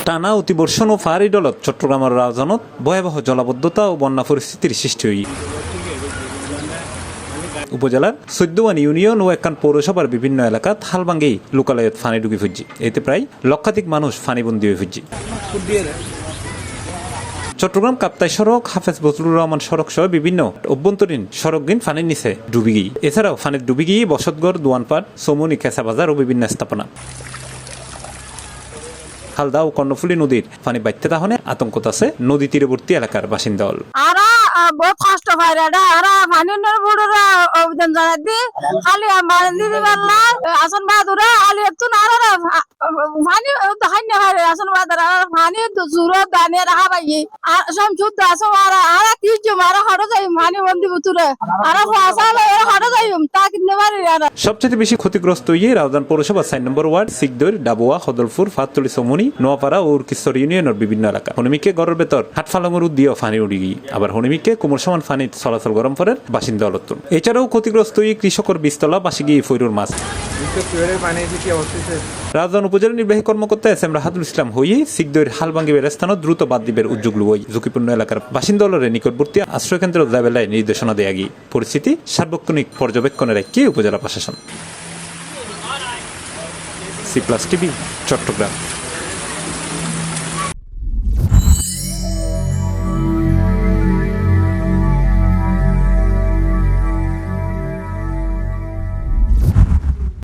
টানা অতিবর্ষণ ও ফাহারি ডলত চট্টগ্রামের রাজধানীত ভয়াবহ জলাবদ্ধতা ও বন্যা পরিস্থিতির সৃষ্টি হই উপজেলার 14 ইউনিয়ন ও একান পৌরসভার বিভিন্ন এলাকাত হালভাঙ্গেই লোকালয়ত ফানি ঢুকি ফুটছি। এতে প্রায় লক্ষাধিক মানুষ ফানিবন্দী হয়ে ফুটছি। চট্টগ্রাম কাপ্তাই সড়ক, হাফেজ বজলুর রহমান সড়ক সহ বিভিন্ন অভ্যন্তরীণ সড়কগিন ফানির নিচে ডুবি গিয়ে। এছাড়াও ফানির ডুবি গিয়ে বসতগড়, দোয়ানপাট, চৌমনি, কেঁচা বাজার ও বিভিন্ন স্থাপনা। হালদা ও কর্ণফুলী নদীর পানি বাড়তে তাহলে আতঙ্কত আছে নদী তীরবর্তী এলাকার বাসিন্দা। বহুত কষ্ট পায় পানির বুড়োরা অভিযান জানাই দি খালি দিদি পারলা আসন বাহাদুরা আলি একটু না পানি হান্য হয় আসন বাহাদুর পানি জুড়ো দানে রাখা পাই সব যুদ্ধ আসো আর কি মারা হড়ো যাই পানি বন্দি বুতুরে আর ফাসালে হড়ো যাই তা কিনতে পারি। সবচেয়ে বেশি ক্ষতিগ্রস্ত হয়ে রাউজান পৌরসভা 4 নম্বর ওয়ার্ড, সিকদৈর, ডাবুয়া, হদলপুর, ফাততলি, চৌমনি, নোয়াপাড়া ও উরকিশ্বর ইউনিয়নের বিভিন্ন এলাকা। হনিমিকে গড়ের ভেতর হাটফালঙের উদ্দিয়েও ফানি উড়ি গিয়ে। আবার হনিমিকে কোমর সমান ফানি চলাচল গরম ফের বাসিন্দা অলত্তন। এছাড়াও ক্ষতিগ্রস্ত হয়ে কৃষকের বীজতলা বাসি গিয়ে ফৈরুর মাছ। রাউজান উপজেলা নির্বাহী কর্মকর্তা এস এম রাহাতুল ইসলাম হয়ে সিকদৈর হালভাঙ্গি স্থানত দ্রুত বাদ দিবের উদ্যোগ লুই ঝুঁকিপূর্ণ এলাকার বাসিন্দা নিকটবর্তী আশ্রয়কেন্দ্র দাবেলায় নির্দেশনা দেয়া গিয়ে পরিস্থিতি সার্বক্ষণিক পর্যবেক্ষণে রাখে উপজেলা প্রশাসন। C plus TV, Chittagong.